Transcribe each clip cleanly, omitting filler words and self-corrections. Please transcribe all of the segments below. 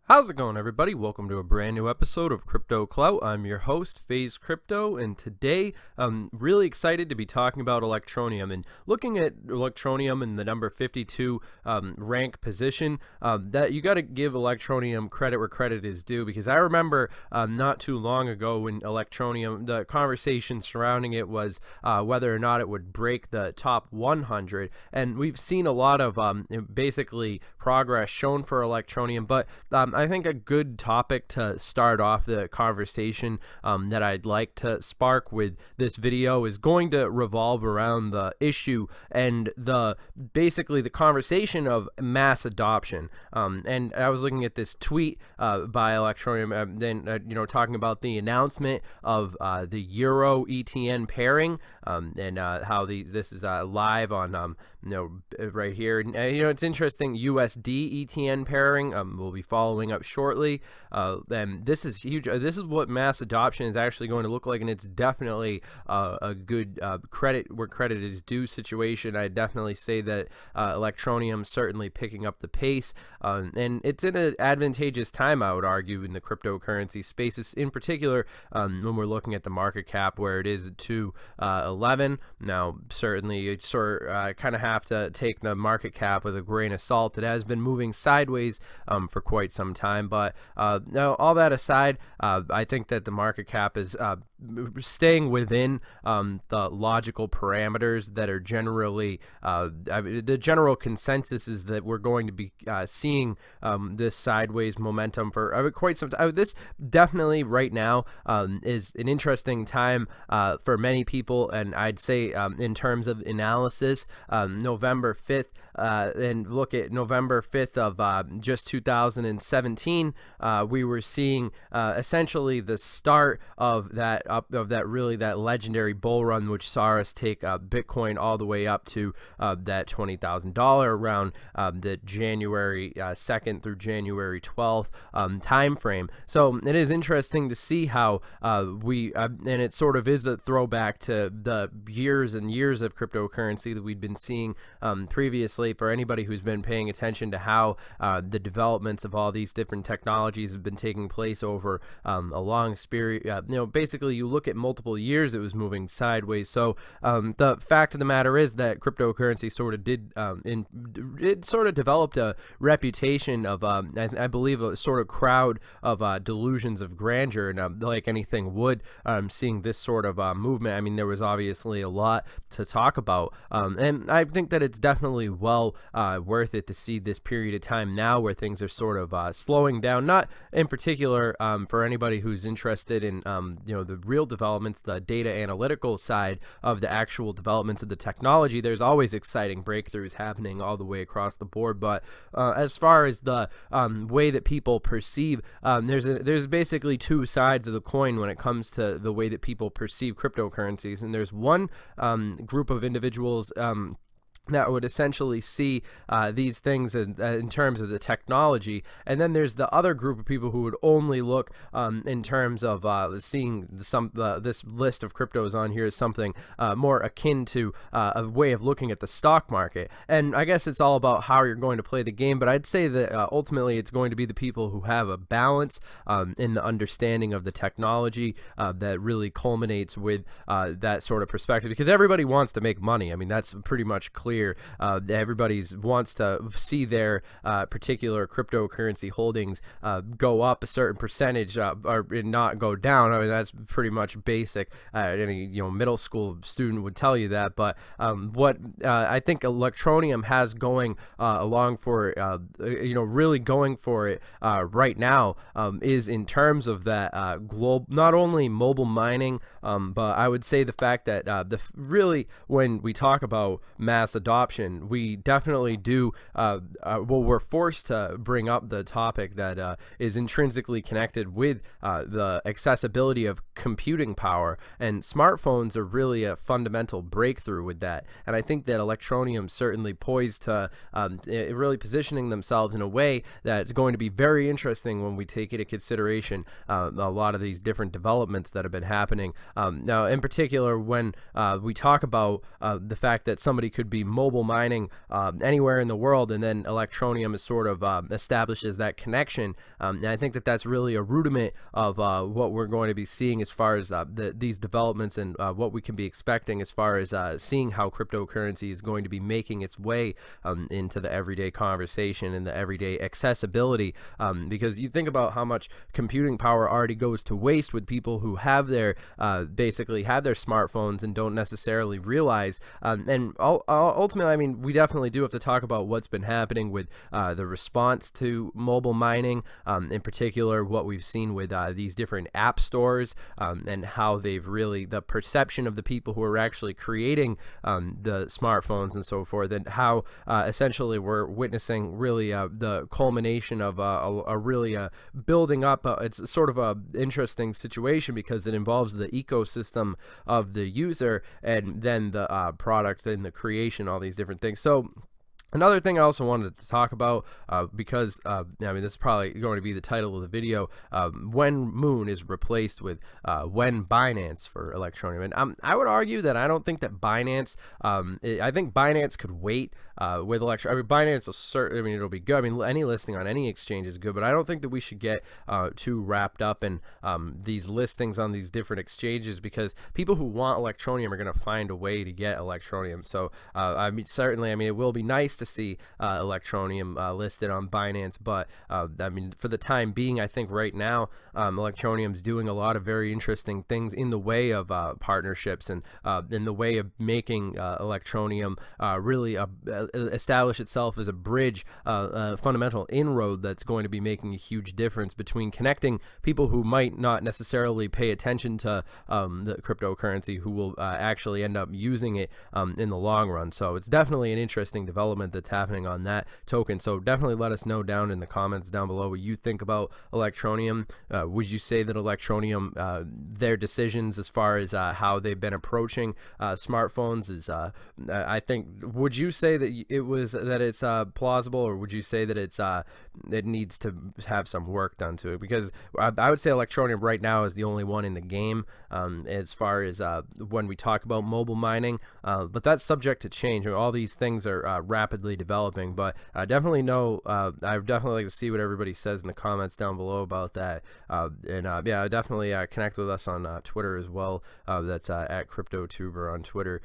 How's it going, everybody? Welcome to a brand new episode of Crypto Clout. I'm your host, Faze Crypto, and today I'm really excited to be talking about Electroneum and looking at Electroneum in the number 52 rank position. That you got to give Electroneum credit where credit is due, because I remember not too long ago when Electroneum, the conversation surrounding it was whether or not it would break the top 100, and we've seen a lot of basically progress shown for Electroneum, but I think a good topic to start off the conversation that I'd like to spark with this video is going to revolve around the issue and basically the conversation of mass adoption. And I was looking at this tweet by Electroneum, then talking about the announcement of the Euro ETN pairing, and how this is live on right here. And it's interesting. USD ETN pairing will be following up shortly, and this is huge. This is what mass adoption is actually going to look like, and it's definitely a good credit where credit is due situation. I definitely say that Electroneum certainly picking up the pace, and it's in an advantageous time, I would argue, in the cryptocurrency spaces, in particular when we're looking at the market cap where it is at 211. Now, certainly, you kind of have to take the market cap with a grain of salt. It has been moving sideways for quite some time, but now, all that aside, I think that the market cap is staying within the logical parameters that are generally the general consensus is that we're going to be seeing this sideways momentum for quite some time. This definitely right now is an interesting time for many people, and I'd say in terms of analysis, November 5th, and look at November 5th of just 2017, we were seeing essentially the start of that legendary bull run, which saw us take Bitcoin all the way up to that $20,000 around the January 2nd through January 12th time frame. So it is interesting to see how and it sort of is a throwback to the years and years of cryptocurrency that we'd been seeing previously. For anybody who's been paying attention to how the developments of all these different technologies have been taking place over a long period, basically you look at multiple years, it was moving sideways. So the fact of the matter is that cryptocurrency sort of it sort of developed a reputation of I believe a sort of crowd of delusions of grandeur, and like anything would, seeing this sort of movement, I mean, there was obviously a lot to talk about, and I think that it's definitely well worth it to see this period of time now where things are sort of slowing down, not in particular for anybody who's interested in the real developments, the data analytical side of the actual developments of the technology. There's always exciting breakthroughs happening all the way across the board, but as far as the way that people perceive, there's basically two sides of the coin when it comes to the way that people perceive cryptocurrencies, and there's one group of individuals that would essentially see these things in terms of the technology, and then there's the other group of people who would only look in terms of seeing this list of cryptos on here as something more akin to a way of looking at the stock market. And I guess it's all about how you're going to play the game, but I'd say that ultimately it's going to be the people who have a balance in the understanding of the technology that really culminates with that sort of perspective, because everybody wants to make money. I mean, that's pretty much clear. Everybody wants to see their particular cryptocurrency holdings go up a certain percentage or not go down. I mean, that's pretty much basic. Any middle school student would tell you that. But what I think Electroneum has going along for really going for it right now is in terms of that not only mobile mining, but I would say the fact that really when we talk about mass adoption, we definitely do we're forced to bring up the topic that is intrinsically connected with the accessibility of computing power, and smartphones are really a fundamental breakthrough with that. And I think that Electroneum certainly poised to really positioning themselves in a way that's going to be very interesting when we take into consideration a lot of these different developments that have been happening. Now, in particular, when we talk about the fact that somebody could be mobile mining anywhere in the world, and then Electroneum is sort of establishes that connection. And I think that that's really a rudiment of what we're going to be seeing as far as these developments and what we can be expecting as far as seeing how cryptocurrency is going to be making its way into the everyday conversation and the everyday accessibility. Because you think about how much computing power already goes to waste with people who have their basically have their smartphones and don't necessarily realize. And ultimately, I mean, we definitely do have to talk about what's been happening with the response to mobile mining, in particular what we've seen with these different app stores, and how they've really, the perception of the people who are actually creating the smartphones and so forth, and how essentially we're witnessing really the culmination of a really building up. It's sort of a interesting situation because it involves the ecosystem of the user and then the product and the creation, all these different things. So another thing I also wanted to talk about, because I mean, this is probably going to be the title of the video, when Moon is replaced with when Binance for Electroneum. And I would argue that I don't think that Binance, I think Binance could wait with Electroneum. I mean, Binance will certainly, I mean, it'll be good. I mean, any listing on any exchange is good, but I don't think that we should get too wrapped up in these listings on these different exchanges, because people who want Electroneum are going to find a way to get Electroneum. So I mean, certainly, I mean, it will be nice to see Electroneum listed on Binance, but I mean, for the time being, I think right now Electroneum's doing a lot of very interesting things in the way of partnerships and in the way of making Electroneum really establish itself as a bridge, fundamental inroad that's going to be making a huge difference between connecting people who might not necessarily pay attention to the cryptocurrency, who will actually end up using it in the long run. So it's definitely an interesting development that's happening on that token. So definitely let us know down in the comments down below what you think about Electroneum. Would you say that Electroneum, their decisions as far as how they've been approaching smartphones is, I think, would you say that it's plausible, or would you say that it needs to have some work done to it? Because I would say Electroneum right now is the only one in the game as far as when we talk about mobile mining, but that's subject to change. All these things are rapidly developing, but I definitely know I definitely like to see what everybody says in the comments down below about that. Yeah, definitely connect with us on Twitter as well. That's at CryptoTuber on Twitter.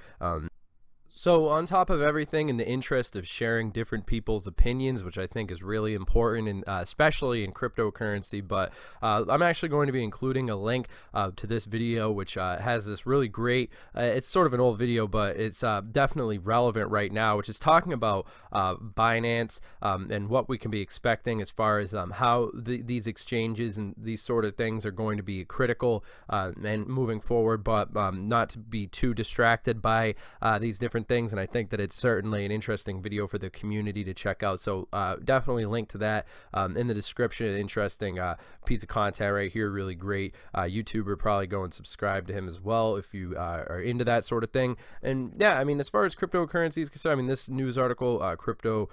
So on top of everything, in the interest of sharing different people's opinions, which I think is really important, and especially in cryptocurrency, but I'm actually going to be including a link to this video, which has this really great, it's sort of an old video, but it's definitely relevant right now, which is talking about Binance and what we can be expecting as far as how these exchanges and these sort of things are going to be critical and moving forward, but not to be too distracted by these different things. And I think that it's certainly an interesting video for the community to check out. So definitely link to that in the description. Interesting piece of content right here, really great YouTuber. Probably go and subscribe to him as well if you are into that sort of thing. And yeah, I mean, as far as cryptocurrencies concerned, I mean, this news article, crypto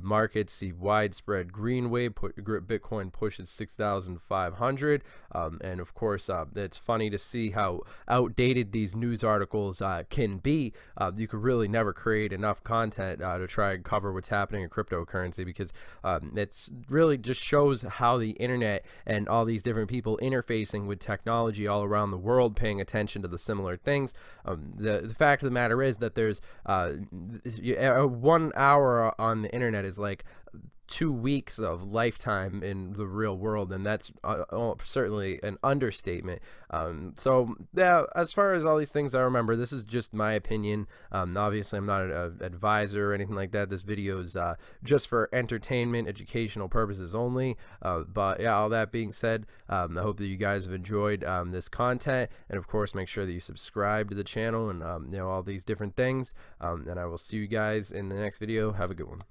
markets see widespread green wave, Bitcoin pushes 6,500, and of course it's funny to see how outdated these news articles can be. You could really never create enough content to try and cover what's happening in cryptocurrency, because it's really just shows how the internet and all these different people interfacing with technology all around the world, paying attention to the similar things. The fact of the matter is that there's 1 hour on the internet is like 2 weeks of lifetime in the real world, and that's certainly an understatement. So yeah, as far as all these things, I remember this is just my opinion. Obviously I'm not an advisor or anything like that. This video is just for entertainment, educational purposes only. But yeah, all that being said, I hope that you guys have enjoyed this content, and of course make sure that you subscribe to the channel and you know, all these different things, and I will see you guys in the next video. Have a good one.